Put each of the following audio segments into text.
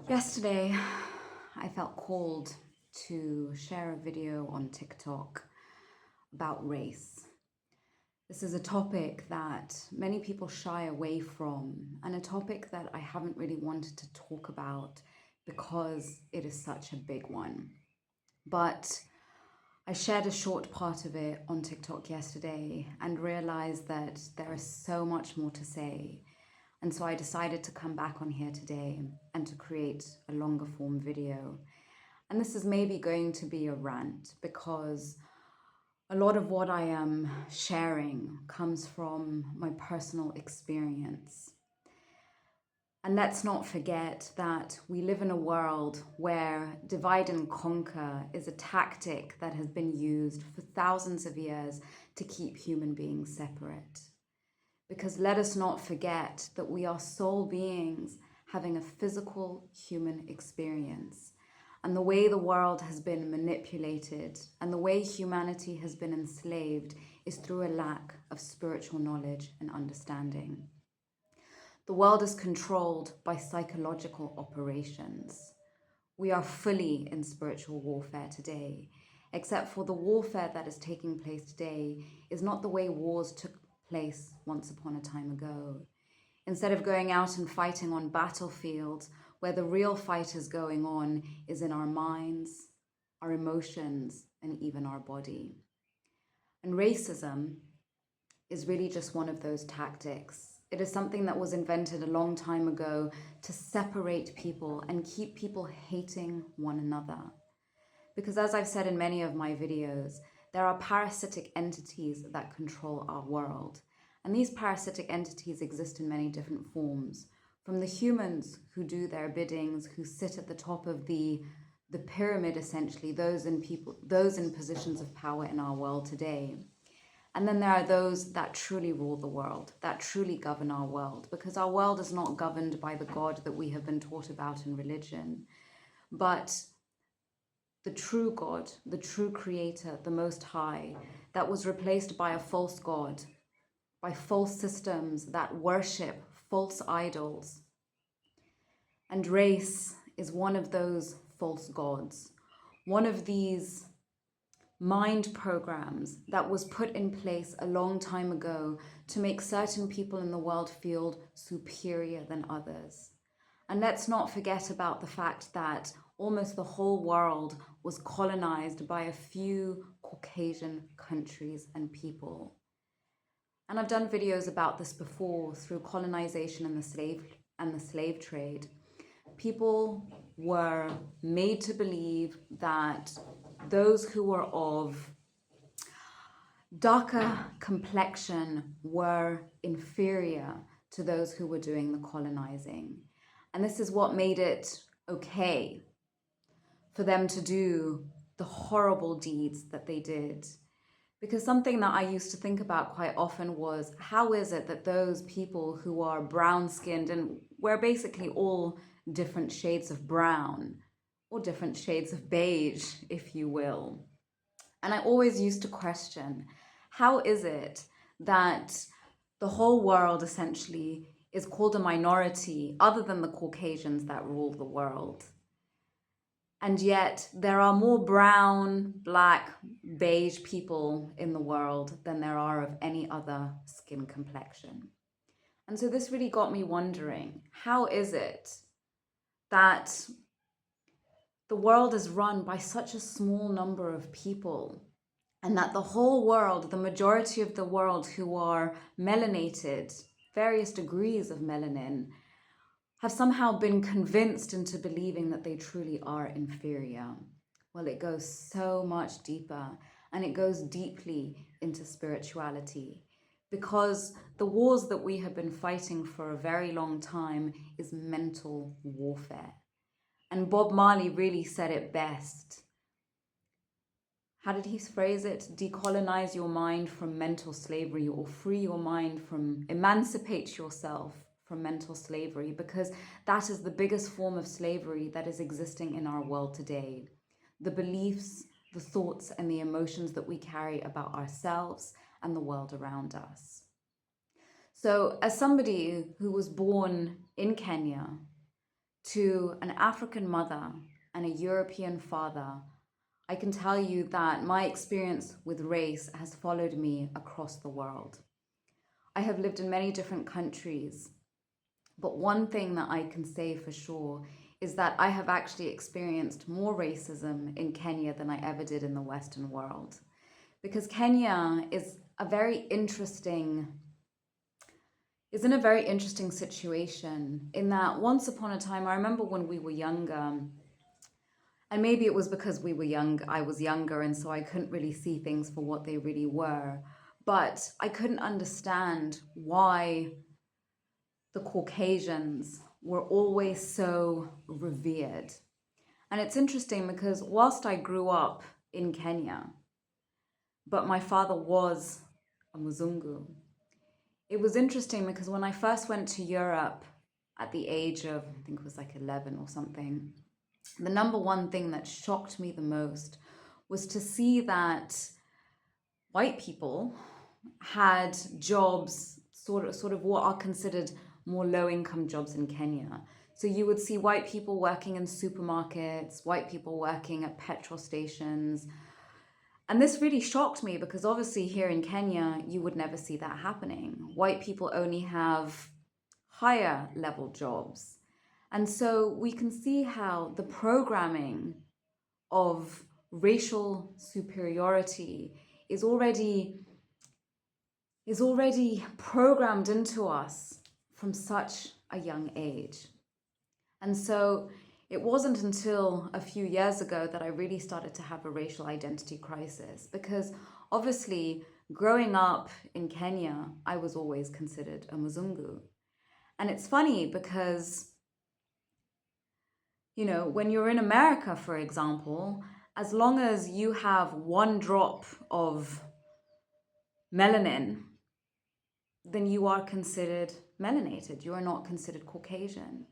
Yesterday, I felt called to share a video on TikTok about race. This is a topic that many people shy away from, and a topic that I haven't really wanted to talk about because it is such a big one. But I shared a short part of it on TikTok yesterday and realized that there is so much more to say. And so I decided to come back on here today and to create a longer form video. And this is maybe going to be a rant because a lot of what I am sharing comes from my personal experience. And let's not forget that we live in a world where divide and conquer is a tactic that has been used for thousands of years to keep human beings separate. Because let us not forget that we are soul beings having a physical human experience. And the way the world has been manipulated and the way humanity has been enslaved is through a lack of spiritual knowledge and understanding. The world is controlled by psychological operations. We are fully in spiritual warfare today, except for the warfare that is taking place today is not the way wars took place once upon a time ago. Instead of going out and fighting on battlefields, where the real fight is going on is in our minds, our emotions, and even our body. And racism is really just one of those tactics. It is something that was invented a long time ago to separate people and keep people hating one another. Because as I've said in many of my videos, there are parasitic entities that control our world. And these parasitic entities exist in many different forms. From the humans who do their biddings, who sit at the top of the pyramid, essentially, those in positions of power in our world today. And then there are those that truly rule the world, that truly govern our world, because our world is not governed by the God that we have been taught about in religion, but the true God, the true creator, the Most High, that was replaced by a false God, by false systems that worship false idols. And race is one of those false gods, one of these mind programs that was put in place a long time ago to make certain people in the world feel superior than others. And let's not forget about the fact that almost the whole world was colonized by a few Caucasian countries and people. And I've done videos about this before through colonization and the slave trade. People were made to believe that those who were of darker complexion were inferior to those who were doing the colonizing. And this is what made it okay for them to do the horrible deeds that they did. Because something that I used to think about quite often was, how is it that those people who are brown-skinned, and we're basically all different shades of brown, or different shades of beige, if you will. And I always used to question, how is it that the whole world essentially is called a minority other than the Caucasians that rule the world? And yet there are more brown, black, beige people in the world than there are of any other skin complexion. And so this really got me wondering, how is it that the world is run by such a small number of people, and that the whole world, the majority of the world who are melanated, various degrees of melanin, have somehow been convinced into believing that they truly are inferior? Well, it goes so much deeper, and it goes deeply into spirituality, because the wars that we have been fighting for a very long time is mental warfare. And Bob Marley really said it best. How did he phrase it? Decolonize your mind from mental slavery, or free your mind from, emancipate yourself from mental slavery, because that is the biggest form of slavery that is existing in our world today. The beliefs, the thoughts, and the emotions that we carry about ourselves and the world around us. So as somebody who was born in Kenya, to an African mother and a European father, I can tell you that my experience with race has followed me across the world. I have lived in many different countries, but one thing that I can say for sure is that I have actually experienced more racism in Kenya than I ever did in the Western world. Because Kenya is in a very interesting situation in that once upon a time, I remember when we were younger, and maybe it was because I was younger, and so I couldn't really see things for what they really were. But I couldn't understand why the Caucasians were always so revered. And it's interesting because whilst I grew up in Kenya, but my father was a Mzungu, it was interesting because when I first went to Europe at the age of, I think it was like 11 or something, the number one thing that shocked me the most was to see that white people had jobs, sort of what are considered more low-income jobs in Kenya. So you would see white people working in supermarkets, white people working at petrol stations. And this really shocked me because obviously here in Kenya, you would never see that happening. White people only have higher level jobs. And so we can see how the programming of racial superiority is already programmed into us from such a young age. And so it wasn't until a few years ago that I really started to have a racial identity crisis, because obviously growing up in Kenya, I was always considered a Mzungu. And it's funny because, you know, when you're in America, for example, as long as you have one drop of melanin, then you are considered melanated. You are not considered Caucasian.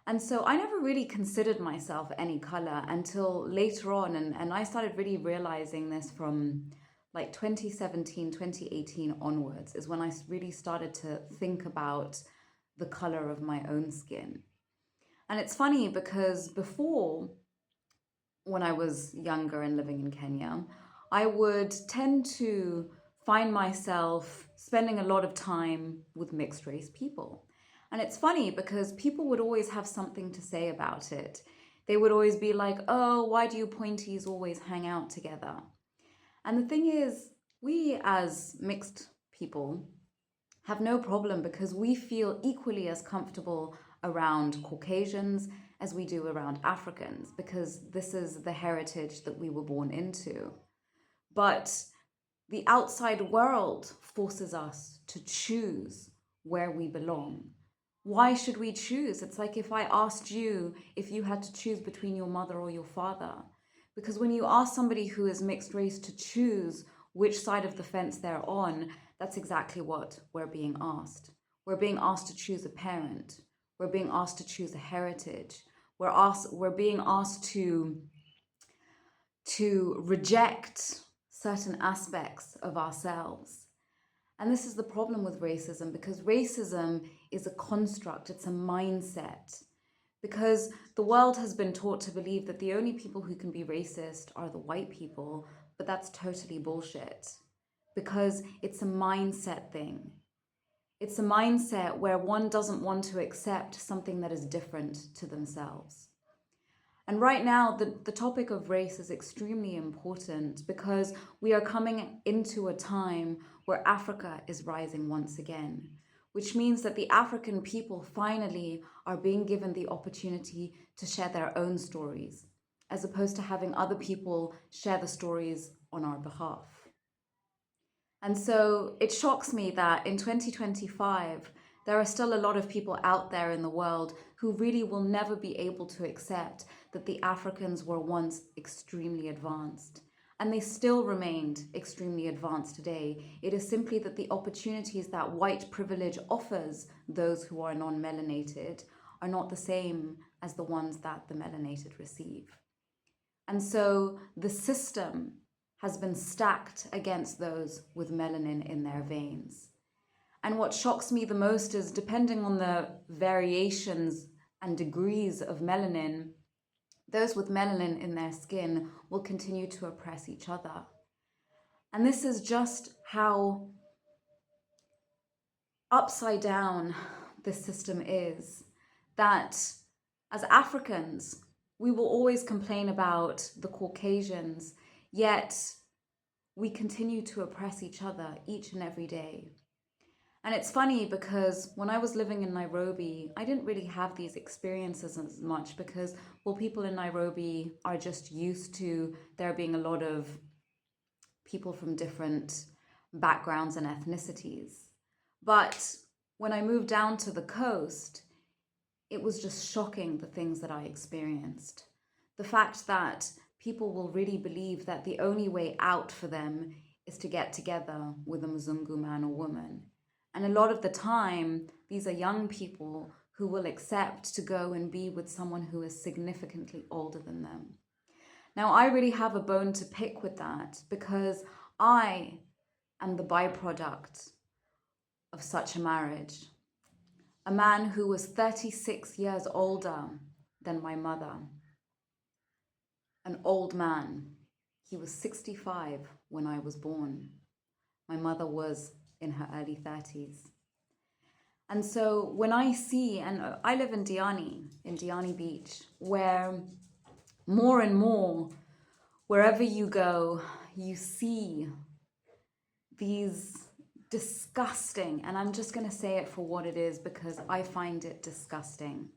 And so I never really considered myself any color until later on. And I started really realizing this from like 2017, 2018 onwards is when I really started to think about the color of my own skin. And it's funny because before, when I was younger and living in Kenya, I would tend to find myself spending a lot of time with mixed race people. And it's funny because people would always have something to say about it. They would always be like, oh, why do you pointies always hang out together? And the thing is, we as mixed people have no problem because we feel equally as comfortable around Caucasians as we do around Africans, because this is the heritage that we were born into. But the outside world forces us to choose where we belong. Why should we choose? It's like if I asked you if you had to choose between your mother or your father. Because when you ask somebody who is mixed race to choose which side of the fence they're on, that's exactly what we're being asked. We're being asked to choose a parent. We're being asked to choose a heritage. We're being asked to reject certain aspects of ourselves. And this is the problem with racism, because racism is a construct, it's a mindset. Because the world has been taught to believe that the only people who can be racist are the white people, but that's totally bullshit. Because it's a mindset thing. It's a mindset where one doesn't want to accept something that is different to themselves. And right now, the topic of race is extremely important because we are coming into a time where Africa is rising once again, which means that the African people finally are being given the opportunity to share their own stories, as opposed to having other people share the stories on our behalf. And so it shocks me that in 2025, there are still a lot of people out there in the world who really will never be able to accept that the Africans were once extremely advanced. And they still remained extremely advanced today. It is simply that the opportunities that white privilege offers those who are non-melanated are not the same as the ones that the melanated receive. And so the system has been stacked against those with melanin in their veins. And what shocks me the most is, depending on the variations and degrees of melanin, those with melanin in their skin will continue to oppress each other. And this is just how upside down this system is, that as Africans, we will always complain about the Caucasians, yet we continue to oppress each other each and every day. And it's funny because when I was living in Nairobi, I didn't really have these experiences as much because, well, people in Nairobi are just used to there being a lot of people from different backgrounds and ethnicities. But when I moved down to the coast, it was just shocking, the things that I experienced. The fact that people will really believe that the only way out for them is to get together with a Mzungu man or woman. And a lot of the time, these are young people who will accept to go and be with someone who is significantly older than them. Now, I really have a bone to pick with that because I am the byproduct of such a marriage. A man who was 36 years older than my mother. An old man. He was 65 when I was born. My mother was in her early 30s. And so when I see, and I live in Diani Beach, where more and more, wherever you go, you see these disgusting, and I'm just going to say it for what it is because I find it disgusting.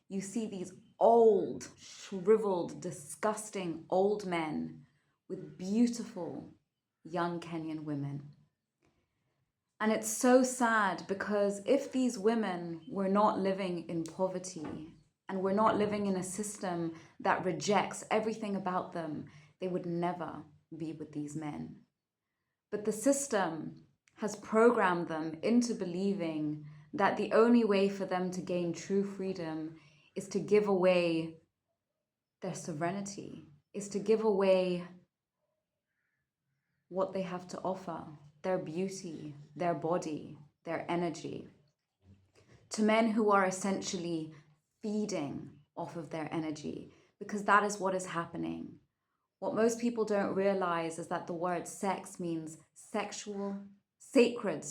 You see these old, shriveled, disgusting old men with beautiful young Kenyan women. And it's so sad because if these women were not living in poverty and were not living in a system that rejects everything about them, they would never be with these men. But the system has programmed them into believing that the only way for them to gain true freedom is to give away their sovereignty, is to give away what they have to offer, their beauty, their body, their energy, to men who are essentially feeding off of their energy, because that is what is happening. What most people don't realize is that the word sex means sacred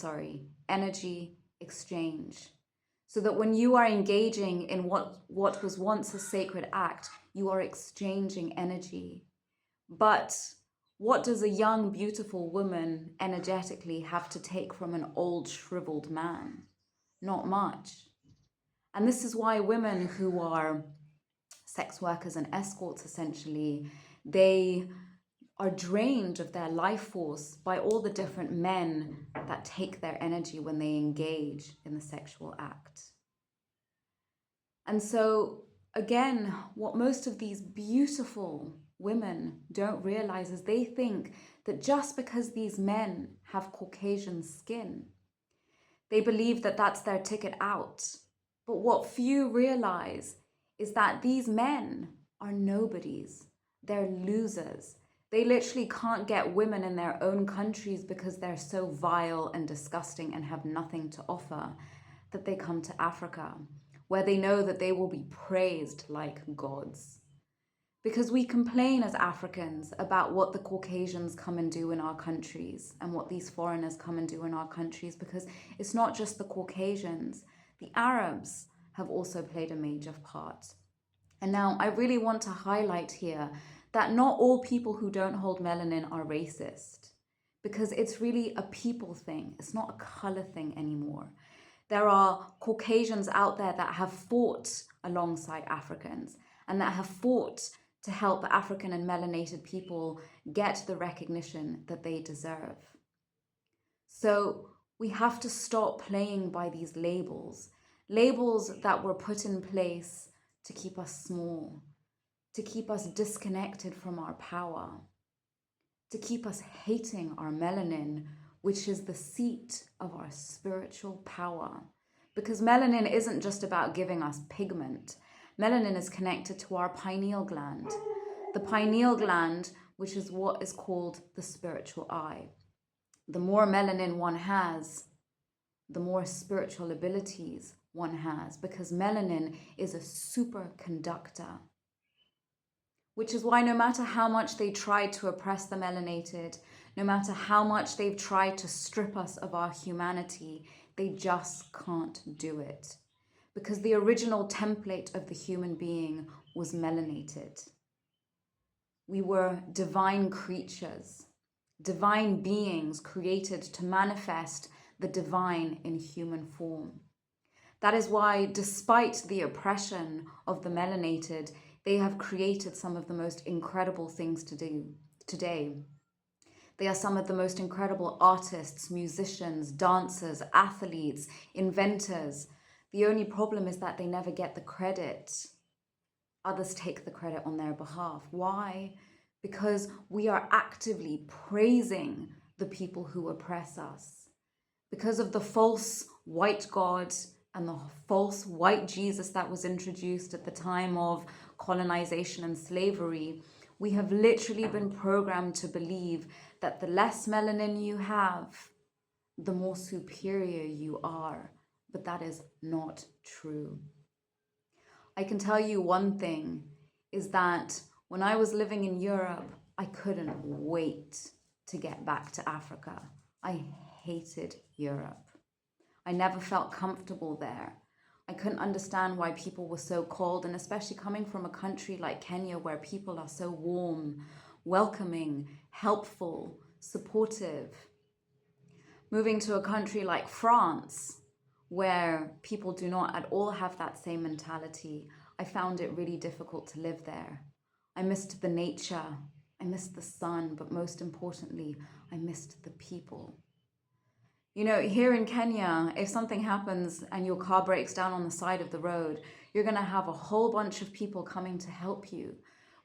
energy exchange. So that when you are engaging in what was once a sacred act, you are exchanging energy. But what does a young, beautiful woman energetically have to take from an old, shriveled man? Not much. And this is why women who are sex workers and escorts, essentially, they are drained of their life force by all the different men that take their energy when they engage in the sexual act. And so, again, what most of these beautiful women don't realize is they think that just because these men have Caucasian skin, they believe that that's their ticket out. But what few realize is that these men are nobodies. They're losers. They literally can't get women in their own countries because they're so vile and disgusting and have nothing to offer, that they come to Africa, where they know that they will be praised like gods. Because we complain as Africans about what the Caucasians come and do in our countries and what these foreigners come and do in our countries, because it's not just the Caucasians. The Arabs have also played a major part. And now I really want to highlight here that not all people who don't hold melanin are racist, because it's really a people thing. It's not a color thing anymore. There are Caucasians out there that have fought alongside Africans and that have fought to help African and melanated people get the recognition that they deserve. So we have to stop playing by these labels that were put in place to keep us small, to keep us disconnected from our power, to keep us hating our melanin, which is the seat of our spiritual power. Because melanin isn't just about giving us pigment. Melanin is connected to our pineal gland. The pineal gland, which is what is called the spiritual eye. The more melanin one has, the more spiritual abilities one has, because melanin is a superconductor. Which is why no matter how much they try to oppress the melanated, no matter how much they've tried to strip us of our humanity, they just can't do it. Because the original template of the human being was melanated. We were divine creatures, divine beings created to manifest the divine in human form. That is why, despite the oppression of the melanated, they have created some of the most incredible things to do today. They are some of the most incredible artists, musicians, dancers, athletes, inventors. The only problem is that they never get the credit. Others take the credit on their behalf. Why? Because we are actively praising the people who oppress us. Because of the false white God and the false white Jesus that was introduced at the time of colonization and slavery, we have literally been programmed to believe that the less melanin you have, the more superior you are. But that is not true. I can tell you one thing, is that when I was living in Europe, I couldn't wait to get back to Africa. I hated Europe. I never felt comfortable there. I couldn't understand why people were so cold, and especially coming from a country like Kenya where people are so warm, welcoming, helpful, supportive. Moving to a country like France, where people do not at all have that same mentality, I found it really difficult to live there. I missed the nature, I missed the sun, but most importantly, I missed the people. You know, here in Kenya, if something happens and your car breaks down on the side of the road, you're going to have a whole bunch of people coming to help you.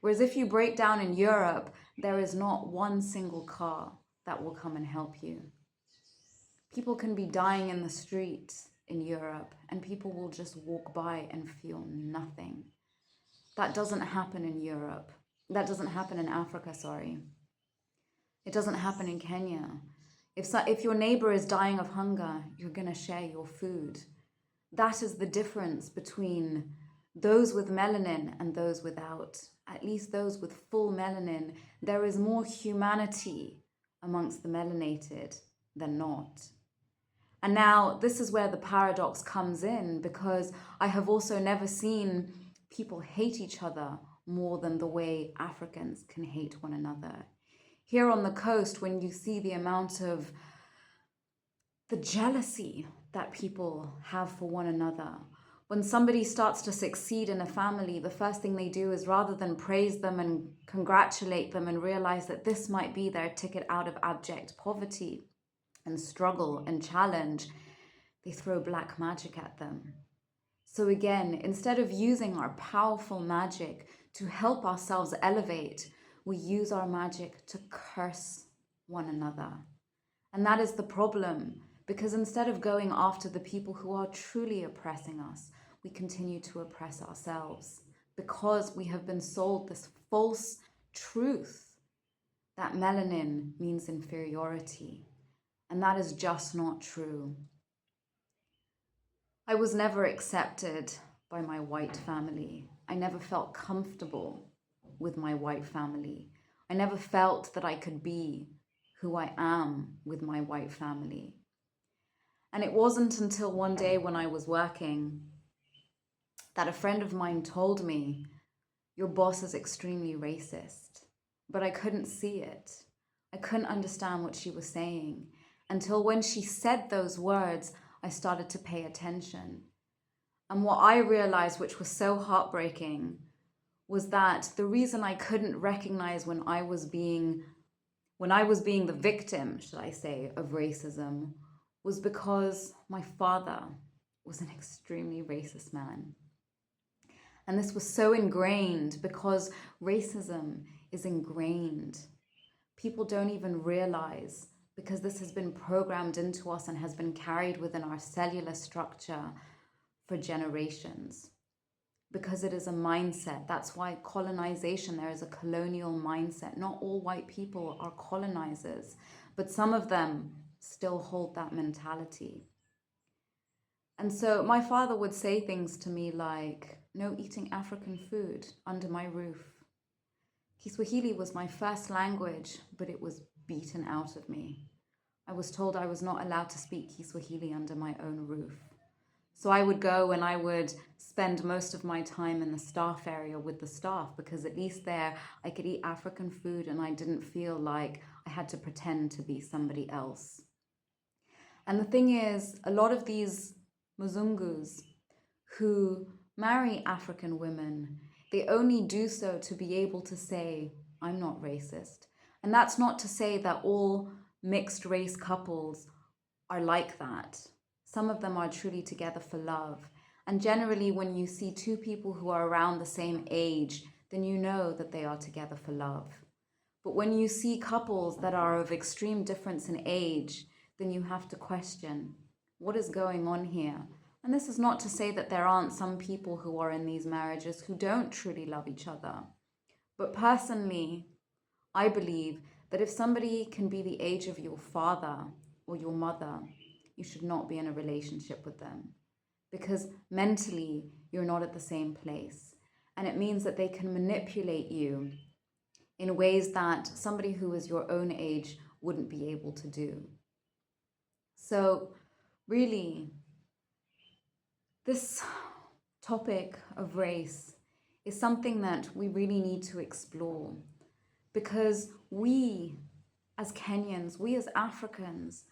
Whereas if you break down in Europe, there is not one single car that will come and help you. People can be dying in the street in Europe and people will just walk by and feel nothing. That doesn't happen in Europe. That doesn't happen in Africa, sorry. It doesn't happen in Kenya. If your neighbor is dying of hunger, you're going to share your food. That is the difference between those with melanin and those without. At least those with full melanin, there is more humanity amongst the melanated than not. And now this is where the paradox comes in, because I have also never seen people hate each other more than the way Africans can hate one another. Here on the coast, when you see the amount of the jealousy that people have for one another, when somebody starts to succeed in a family, the first thing they do is, rather than praise them and congratulate them and realize that this might be their ticket out of abject poverty and struggle and challenge, they throw black magic at them. So again, instead of using our powerful magic to help ourselves elevate, we use our magic to curse one another. And that is the problem, because instead of going after the people who are truly oppressing us, we continue to oppress ourselves, because we have been sold this false truth that melanin means inferiority. And that is just not true. I was never accepted by my white family. I never felt comfortable with my white family. I never felt that I could be who I am with my white family. And it wasn't until one day when I was working that a friend of mine told me, "Your boss is extremely racist." But I couldn't see it. I couldn't understand what she was saying until when she said those words, I started to pay attention. And what I realized, which was so heartbreaking, was that the reason I couldn't recognize when I was being the victim, should I say, of racism, was because my father was an extremely racist man. And this was so ingrained because racism is ingrained. People don't even realize, because this has been programmed into us and has been carried within our cellular structure for generations. Because it is a mindset. That's why colonization, there is a colonial mindset. Not all white people are colonizers, but some of them still hold that mentality. And so my father would say things to me like, no eating African food under my roof. Kiswahili was my first language, but it was beaten out of me. I was told I was not allowed to speak Kiswahili under my own roof. So I would go and I would spend most of my time in the staff area with the staff, because at least there I could eat African food and I didn't feel like I had to pretend to be somebody else. And the thing is, a lot of these Mzungus who marry African women, they only do so to be able to say, I'm not racist. And that's not to say that all mixed race couples are like that. Some of them are truly together for love. And generally, when you see two people who are around the same age, then you know that they are together for love. But when you see couples that are of extreme difference in age, then you have to question, what is going on here? And this is not to say that there aren't some people who are in these marriages who don't truly love each other. But personally, I believe that if somebody can be the age of your father or your mother, you should not be in a relationship with them, because mentally you're not at the same place. And it means that they can manipulate you in ways that somebody who is your own age wouldn't be able to do. So really, this topic of race is something that we really need to explore, because we as Kenyans, we as Africans,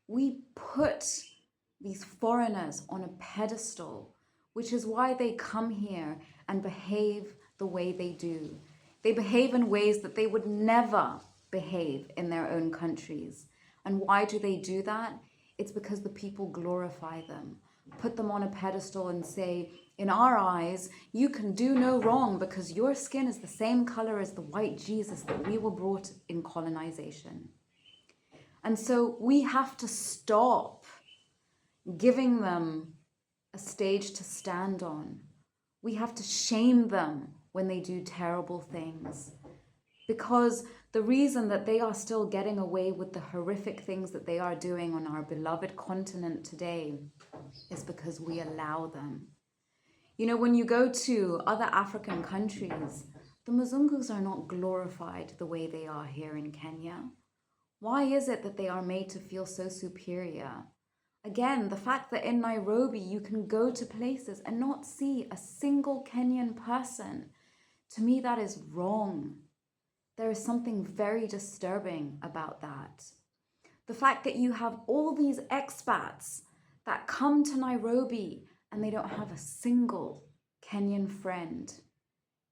we put these foreigners on a pedestal, which is why they come here and behave the way they do. They behave in ways that they would never behave in their own countries. And why do they do that? It's because the people glorify them, put them on a pedestal and say, in our eyes, you can do no wrong because your skin is the same color as the white Jesus that we were brought in colonization. And so we have to stop giving them a stage to stand on. We have to shame them when they do terrible things, because the reason that they are still getting away with the horrific things that they are doing on our beloved continent today is because we allow them. You know, when you go to other African countries, the Mzungus are not glorified the way they are here in Kenya. Why is it that they are made to feel so superior? Again, the fact that in Nairobi you can go to places and not see a single Kenyan person, to me that is wrong. There is something very disturbing about that. The fact that you have all these expats that come to Nairobi and they don't have a single Kenyan friend.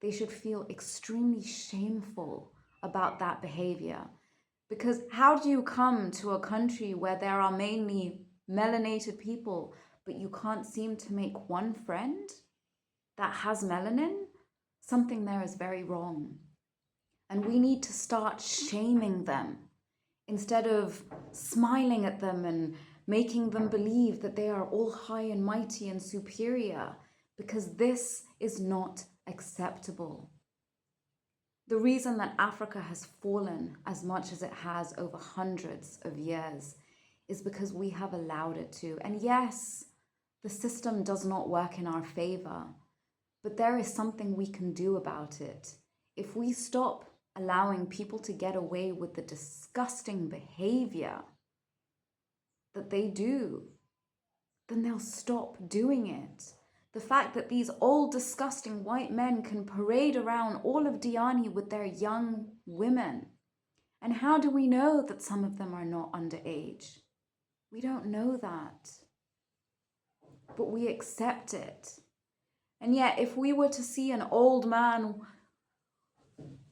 They should feel extremely shameful about that behavior. Because how do you come to a country where there are mainly melanated people, but you can't seem to make one friend that has melanin? Something there is very wrong. And we need to start shaming them instead of smiling at them and making them believe that they are all high and mighty and superior, because this is not acceptable. The reason that Africa has fallen as much as it has over hundreds of years is because we have allowed it to. And yes, the system does not work in our favor, but there is something we can do about it. If we stop allowing people to get away with the disgusting behavior that they do, then they'll stop doing it. The fact that these old disgusting white men can parade around all of Diani with their young women. And how do we know that some of them are not underage? We don't know that. But we accept it. And yet, if we were to see an old man,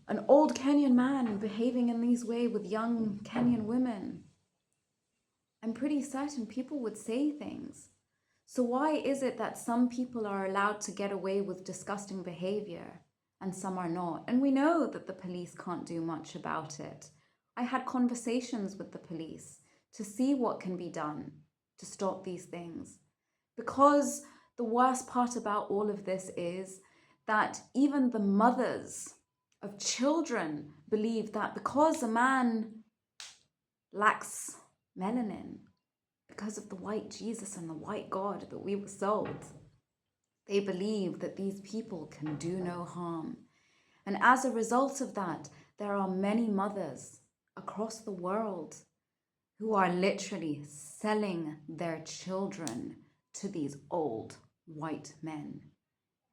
an old Kenyan man behaving in this way with young Kenyan women, I'm pretty certain people would say things. So why is it that some people are allowed to get away with disgusting behavior and some are not? And we know that the police can't do much about it. I had conversations with the police to see what can be done to stop these things. Because the worst part about all of this is that even the mothers of children believe that because a man lacks melanin, because of the white Jesus and the white God that we were sold. They believe that these people can do no harm. And as a result of that, there are many mothers across the world who are literally selling their children to these old white men.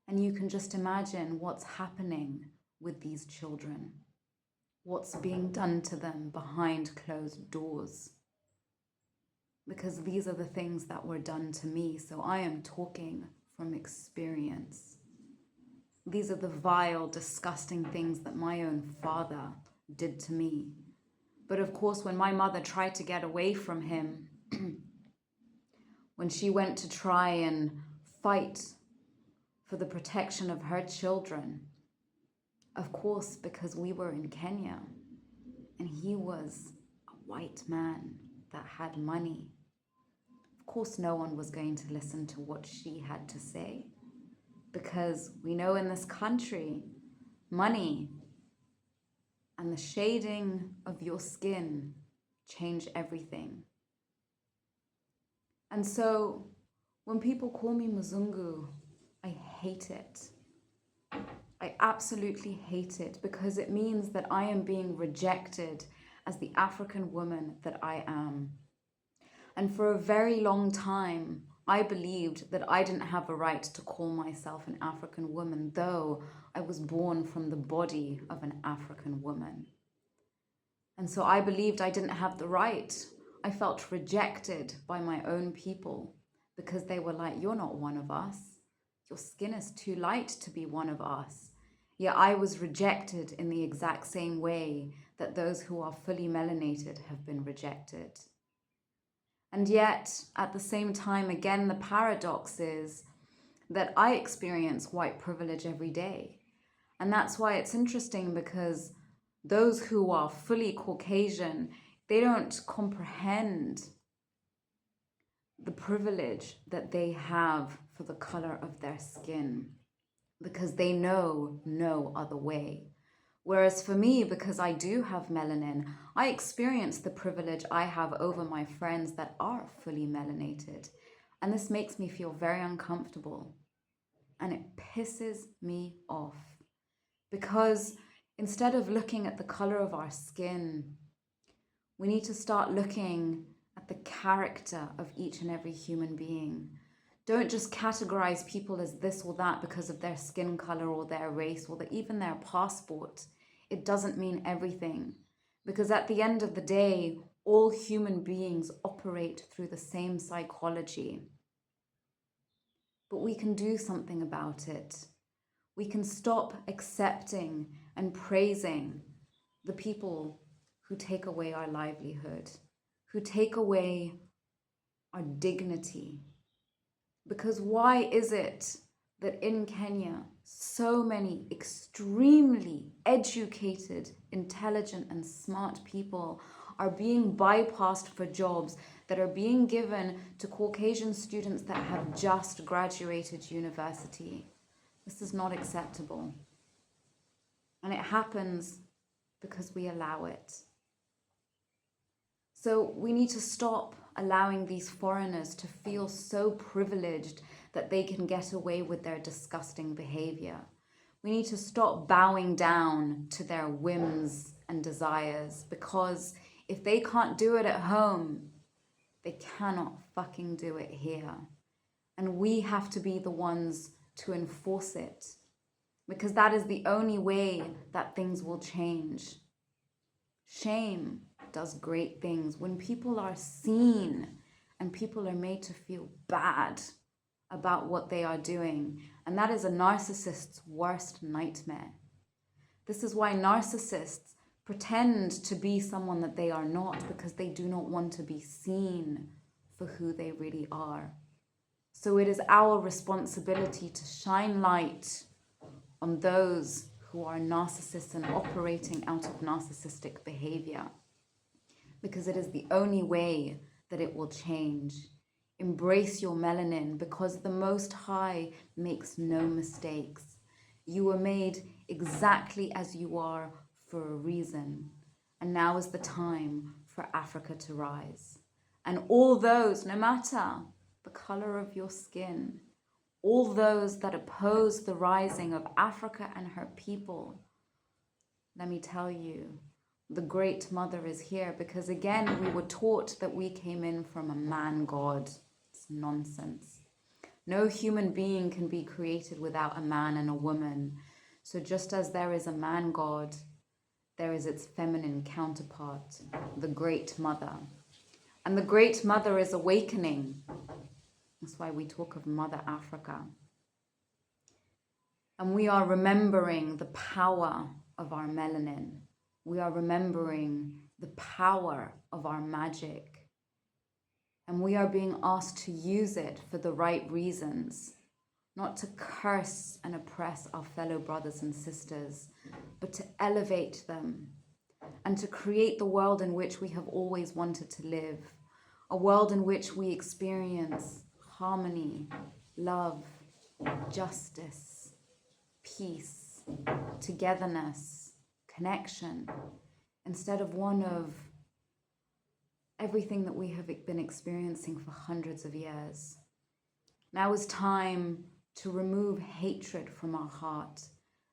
And you can just imagine what's happening with these children, what's being done to them behind closed doors. Because these are the things that were done to me, so I am talking from experience. These are the vile, disgusting things that my own father did to me. But of course, when my mother tried to get away from him, when she went to try and fight for the protection of her children, of course, because we were in Kenya and he was a white man that had money, of course, no one was going to listen to what she had to say. Because we know in this country, money and the shading of your skin change everything. And so when people call me Mzungu, I hate it. I absolutely hate it because it means that I am being rejected as the African woman that I am. And for a very long time, I believed that I didn't have a right to call myself an African woman, though I was born from the body of an African woman. And so I believed I didn't have the right. I felt rejected by my own people because they were like, you're not one of us. Your skin is too light to be one of us. Yet I was rejected in the exact same way that those who are fully melanated have been rejected. And yet, at the same time, again, the paradox is that I experience white privilege every day. And that's why it's interesting, because those who are fully Caucasian, they don't comprehend the privilege that they have for the color of their skin, because they know no other way. Whereas for me, because I do have melanin, I experience the privilege I have over my friends that are fully melanated. And this makes me feel very uncomfortable. And it pisses me off. Because instead of looking at the color of our skin, we need to start looking at the character of each and every human being. Don't just categorize people as this or that because of their skin color or their race or even their passport. It doesn't mean everything, because at the end of the day, all human beings operate through the same psychology. But we can do something about it. We can stop accepting and praising the people who take away our livelihood, who take away our dignity. Because why is it that in Kenya, so many extremely educated, intelligent, and smart people are being bypassed for jobs that are being given to Caucasian students that have just graduated university? This is not acceptable. And it happens because we allow it. So we need to stop allowing these foreigners to feel so privileged that they can get away with their disgusting behavior. We need to stop bowing down to their whims and desires, because if they can't do it at home, they cannot fucking do it here. And we have to be the ones to enforce it, because that is the only way that things will change. Shame does great things. When people are seen and people are made to feel bad about what they are doing, and that is a narcissist's worst nightmare. This is why narcissists pretend to be someone that they are not, because they do not want to be seen for who they really are. So it is our responsibility to shine light on those who are narcissists and operating out of narcissistic behavior, because it is the only way that it will change. Embrace your melanin, because the Most High makes no mistakes. You were made exactly as you are for a reason. And now is the time for Africa to rise. And all those, no matter the color of your skin, all those that oppose the rising of Africa and her people, let me tell you, the Great Mother is here, because again, we were taught that we came in from a man god. It's nonsense. No human being can be created without a man and a woman. So just as there is a man god, there is its feminine counterpart, the Great Mother. And the Great Mother is awakening. That's why we talk of Mother Africa. And we are remembering the power of our melanin. We are remembering the power of our magic. And we are being asked to use it for the right reasons, not to curse and oppress our fellow brothers and sisters, but to elevate them and to create the world in which we have always wanted to live, a world in which we experience harmony, love, justice, peace, togetherness, connection, instead of one of everything that we have been experiencing for hundreds of years. Now is time to remove hatred from our heart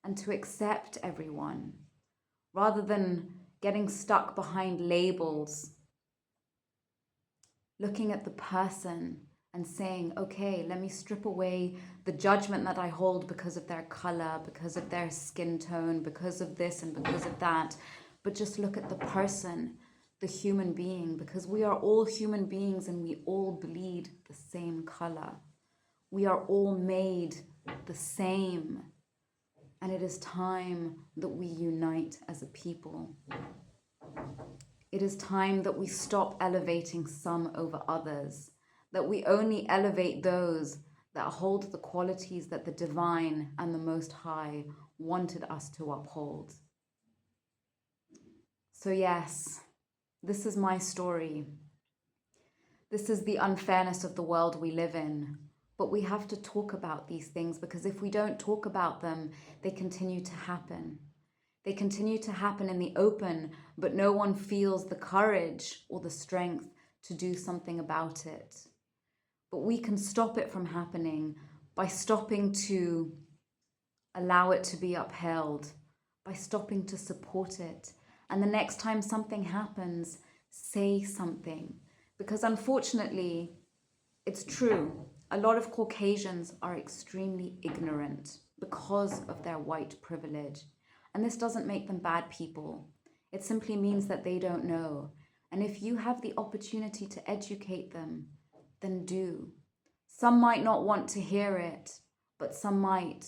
and to accept everyone, rather than getting stuck behind labels, looking at the person and saying, okay, let me strip away the judgment that I hold because of their color, because of their skin tone, because of this and because of that, but just look at the person, the human being, because we are all human beings and we all bleed the same color. We are all made the same. And it is time that we unite as a people. It is time that we stop elevating some over others, that we only elevate those that hold the qualities that the divine and the Most High wanted us to uphold. So yes, this is my story. This is the unfairness of the world we live in. But we have to talk about these things, because if we don't talk about them, they continue to happen. They continue to happen in the open, but no one feels the courage or the strength to do something about it. But we can stop it from happening by stopping to allow it to be upheld, by stopping to support it. And the next time something happens, say something. Because unfortunately, it's true. A lot of Caucasians are extremely ignorant because of their white privilege. And this doesn't make them bad people. It simply means that they don't know. And if you have the opportunity to educate them, then do. Some might not want to hear it, but some might.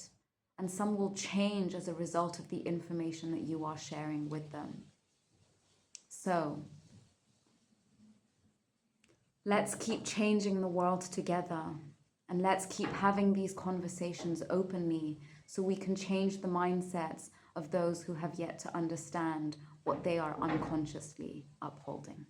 And some will change as a result of the information that you are sharing with them. So, let's keep changing the world together, and let's keep having these conversations openly so we can change the mindsets of those who have yet to understand what they are unconsciously upholding.